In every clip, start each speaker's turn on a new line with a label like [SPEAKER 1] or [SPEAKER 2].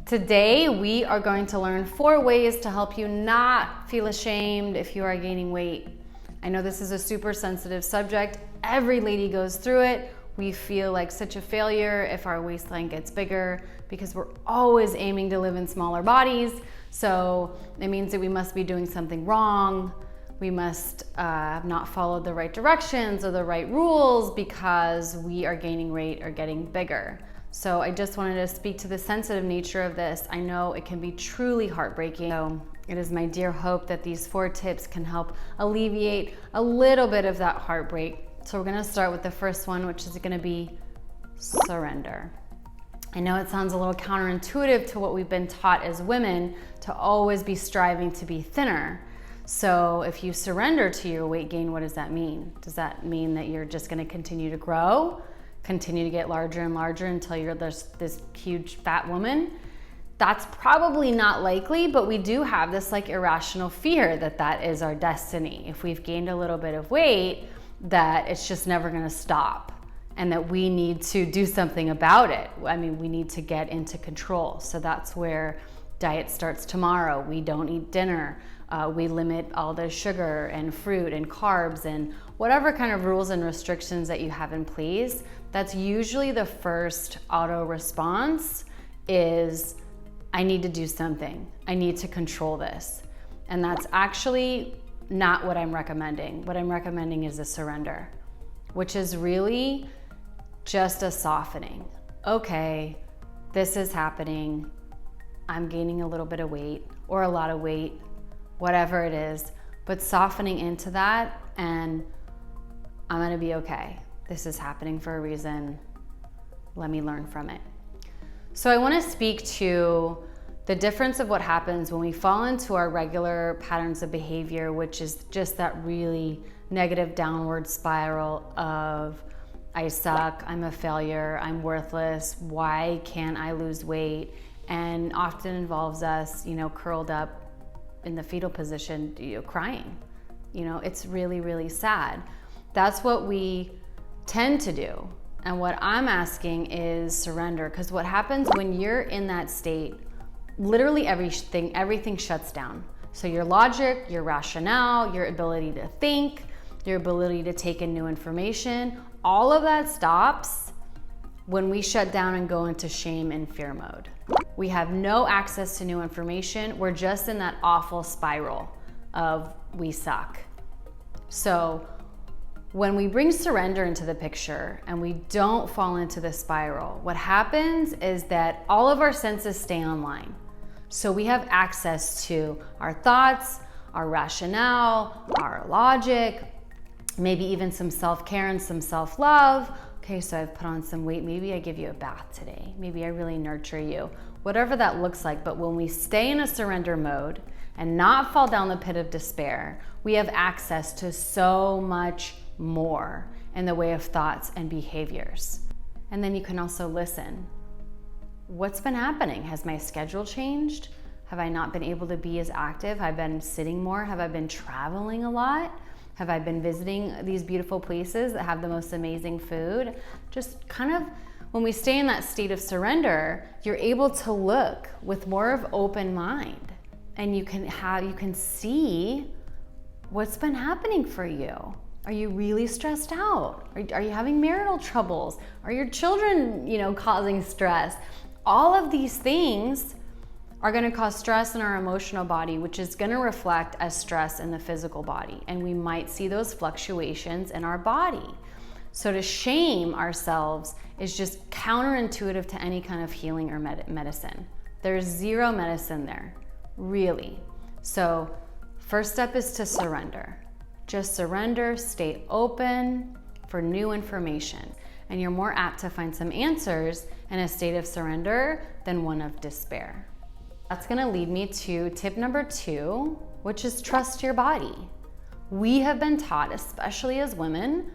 [SPEAKER 1] Today, we are going to learn 4 ways to help you not feel ashamed if you are gaining weight. I know this is a super sensitive subject. Every lady goes through it. We feel like such a failure if our waistline gets bigger because we're always aiming to live in smaller bodies. So it means that we must be doing something wrong. We must have not followed the right directions or the right rules because we are gaining weight or getting bigger. So I just wanted to speak to the sensitive nature of this. I know it can be truly heartbreaking. So it is my dear hope that these 4 tips can help alleviate a little bit of that heartbreak. So we're gonna start with the first one, which is gonna be surrender. I know it sounds a little counterintuitive to what we've been taught as women, to always be striving to be thinner. So if you surrender to your weight gain, what does that mean? Does that mean that you're just gonna continue to grow? Continue to get larger and larger until you're this huge fat woman? That's probably not likely, but we do have this like irrational fear that that is our destiny. If we've gained a little bit of weight, that it's just never gonna stop and that we need to do something about it. I mean, we need to get into control. So that's where diet starts tomorrow. We don't eat dinner. We limit all the sugar and fruit and carbs and whatever kind of rules and restrictions that you have in place. That's usually the first auto response is, I need to do something. I need to control this. And that's actually not what I'm recommending. What I'm recommending is a surrender, which is really just a softening. Okay, this is happening. I'm gaining a little bit of weight or a lot of weight, whatever it is, but softening into that and I'm gonna be okay. This is happening for a reason. Let me learn from it. So I wanna speak to the difference of what happens when we fall into our regular patterns of behavior, which is just that really negative downward spiral of I suck, I'm a failure, I'm worthless, why can't I lose weight? And often involves us, curled up in the fetal position, crying. It's really, really sad. That's what we tend to do. And what I'm asking is surrender, because what happens when you're in that state, literally everything shuts down. So your logic, your rationale, your ability to think, your ability to take in new information, all of that stops when we shut down and go into shame and fear mode. We have no access to new information. We're just in that awful spiral of we suck. So when we bring surrender into the picture and we don't fall into the spiral, what happens is that all of our senses stay online. So we have access to our thoughts, our rationale, our logic, maybe even some self-care and some self-love. Okay, so I've put on some weight. Maybe I give you a bath today. Maybe I really nurture you. Whatever that looks like. But when we stay in a surrender mode and not fall down the pit of despair, we have access to so much more in the way of thoughts and behaviors. And then you can also listen. What's been happening? Has my schedule changed? Have I not been able to be as active? Have I been sitting more? Have I been traveling a lot? Have I been visiting these beautiful places that have the most amazing food? Just kind of, when we stay in that state of surrender, you're able to look with more of open mind, and you can see what's been happening for you. Are you really stressed out? Are you having marital troubles? Are your children, causing stress? All of these things are going to cause stress in our emotional body, which is going to reflect as stress in the physical body. And we might see those fluctuations in our body. So to shame ourselves is just counterintuitive to any kind of healing or medicine. There's zero medicine there, really. So first step is to surrender. Just surrender, stay open for new information. And you're more apt to find some answers in a state of surrender than one of despair. That's gonna lead me to tip number 2, which is trust your body. We have been taught, especially as women,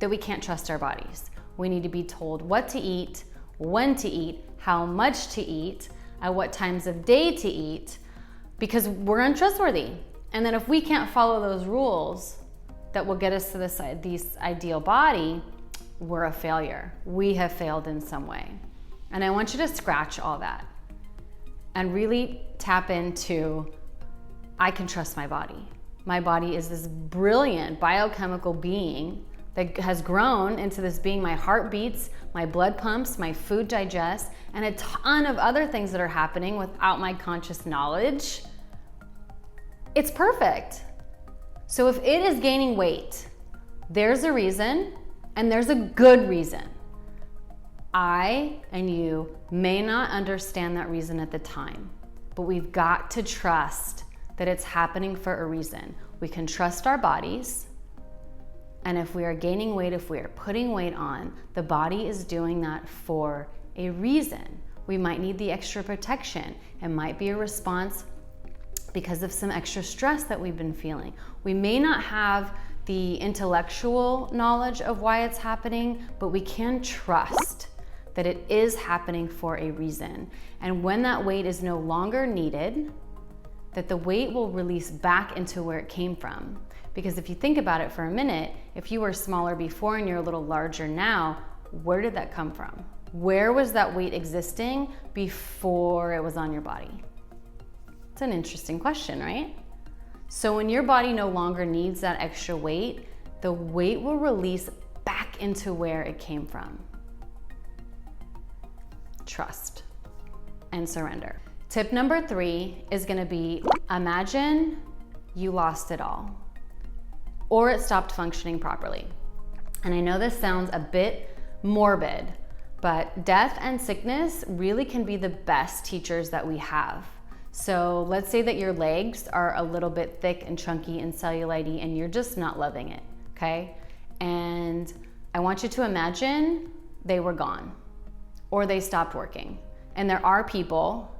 [SPEAKER 1] that we can't trust our bodies. We need to be told what to eat, when to eat, how much to eat, at what times of day to eat, because we're untrustworthy. And then if we can't follow those rules that will get us to this ideal body, we're a failure. We have failed in some way. And I want you to scratch all that. and really tap into, I can trust my body. My body is this brilliant biochemical being that has grown into this being. My heart beats, my blood pumps, my food digests, and a ton of other things that are happening without my conscious knowledge. It's perfect. So if it is gaining weight, there's a reason, and there's a good reason. I and you may not understand that reason at the time, but we've got to trust that it's happening for a reason. We can trust our bodies, and if we are gaining weight, if we are putting weight on, the body is doing that for a reason. We might need the extra protection. It might be a response because of some extra stress that we've been feeling. We may not have the intellectual knowledge of why it's happening, but we can trust that it is happening for a reason. And when that weight is no longer needed, that the weight will release back into where it came from. Because if you think about it for a minute, if you were smaller before and you're a little larger now, where did that come from? Where was that weight existing before it was on your body? It's an interesting question, right? So when your body no longer needs that extra weight, the weight will release back into where it came from. Trust and surrender. Tip number 3 is gonna be, imagine you lost it all, or it stopped functioning properly. And I know this sounds a bit morbid, but death and sickness really can be the best teachers that we have. So let's say that your legs are a little bit thick and chunky and cellulite and you're just not loving it, okay? And I want you to imagine they were gone or they stopped working. And there are people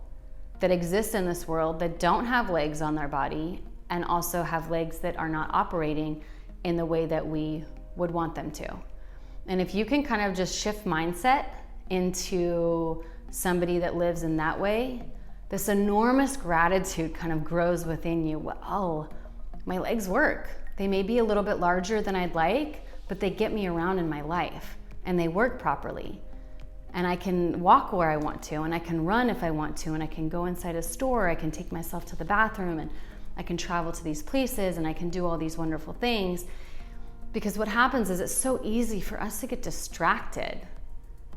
[SPEAKER 1] that exist in this world that don't have legs on their body and also have legs that are not operating in the way that we would want them to. And if you can kind of just shift mindset into somebody that lives in that way, this enormous gratitude kind of grows within you. Well, my legs work. They may be a little bit larger than I'd like, but they get me around in my life and they work properly. And I can walk where I want to, and I can run if I want to, and I can go inside a store, I can take myself to the bathroom, and I can travel to these places, and I can do all these wonderful things. Because what happens is it's so easy for us to get distracted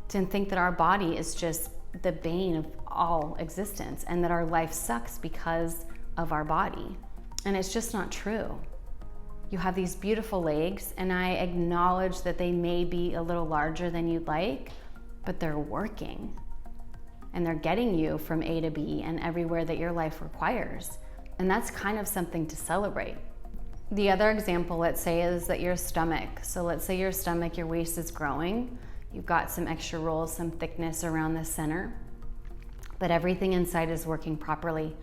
[SPEAKER 1] to think that our body is just the bane of all existence and that our life sucks because of our body. And it's just not true. You have these beautiful legs, and I acknowledge that they may be a little larger than you'd like, but they're working and they're getting you from A to B and everywhere that your life requires. And that's kind of something to celebrate. The other example, let's say, is that your stomach. So let's say your stomach, your waist is growing. You've got some extra rolls, some thickness around the center, but everything inside is working properly.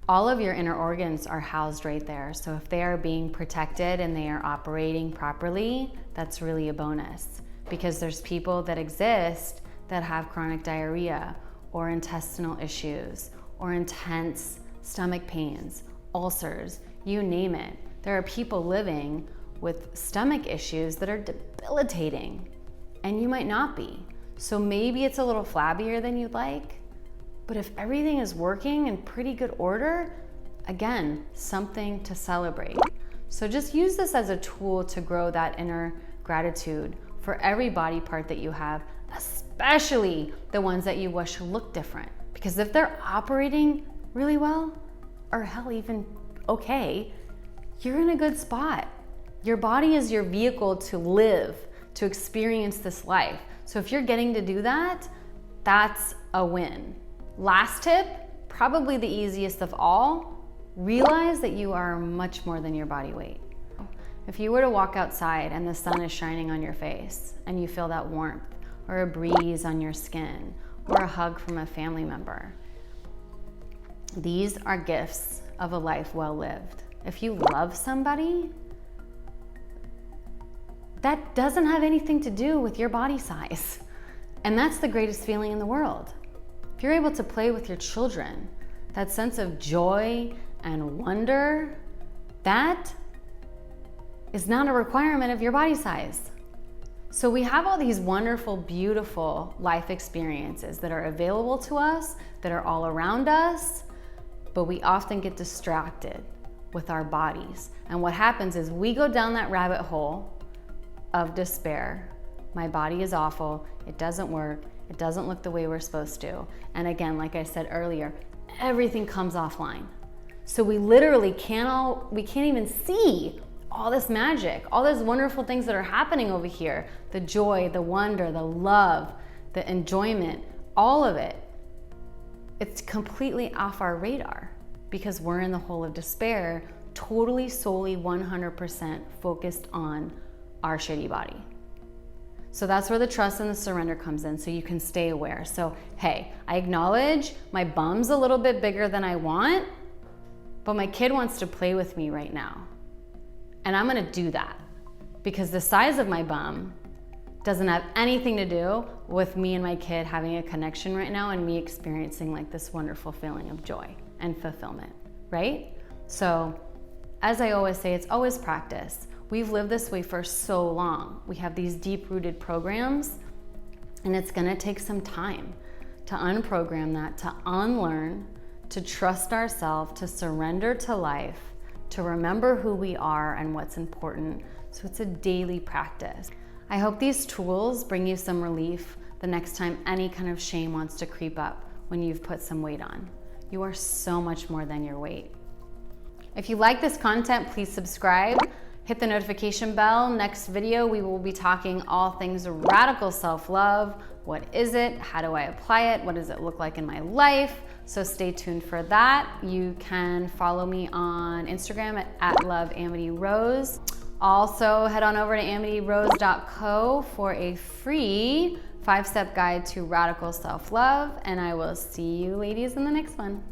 [SPEAKER 1] All of your inner organs are housed right there. So if they are being protected and they are operating properly, that's really a bonus. Because there's people that exist that have chronic diarrhea or intestinal issues or intense stomach pains, ulcers, you name it. There are people living with stomach issues that are debilitating, and you might not be. So maybe it's a little flabbier than you'd like, but if everything is working in pretty good order, again, something to celebrate. So just use this as a tool to grow that inner gratitude for every body part that you have, especially the ones that you wish look different. Because if they're operating really well, or hell, even okay, you're in a good spot. Your body is your vehicle to live, to experience this life. So if you're getting to do that, that's a win. Last tip, probably the easiest of all, realize that you are much more than your body weight. If you were to walk outside and the sun is shining on your face and you feel that warmth or a breeze on your skin or a hug from a family member, these are gifts of a life well lived. If you love somebody, that doesn't have anything to do with your body size. And that's the greatest feeling in the world. If you're able to play with your children, that sense of joy and wonder, that is not a requirement of your body size. So we have all these wonderful, beautiful life experiences that are available to us, that are all around us, but we often get distracted with our bodies. And what happens is we go down that rabbit hole of despair. My body is awful, it doesn't work, it doesn't look the way we're supposed to. And again, like I said earlier, everything comes offline. So we literally we can't even see all this magic, all those wonderful things that are happening over here. The joy, the wonder, the love, the enjoyment, all of it. It's completely off our radar because we're in the hole of despair, totally, solely, 100% focused on our shitty body. So that's where the trust and the surrender comes in, so you can stay aware. So, hey, I acknowledge my bum's a little bit bigger than I want, but my kid wants to play with me right now. And I'm gonna do that because the size of my bum doesn't have anything to do with me and my kid having a connection right now and me experiencing like this wonderful feeling of joy and fulfillment, right? So, as I always say, it's always practice. We've lived this way for so long. We have these deep-rooted programs, and it's gonna take some time to unprogram that, to unlearn, to trust ourselves, to surrender to life, to remember who we are and what's important. So it's a daily practice. I hope these tools bring you some relief the next time any kind of shame wants to creep up when you've put some weight on. You are so much more than your weight. If you like this content, please subscribe. Hit the notification bell. Next video, we will be talking all things radical self-love. What is it? How do I apply it? What does it look like in my life? So stay tuned for that. You can follow me on Instagram at loveamityrose. Also, head on over to amityrose.co for a free 5-step guide to radical self-love. And I will see you ladies in the next one.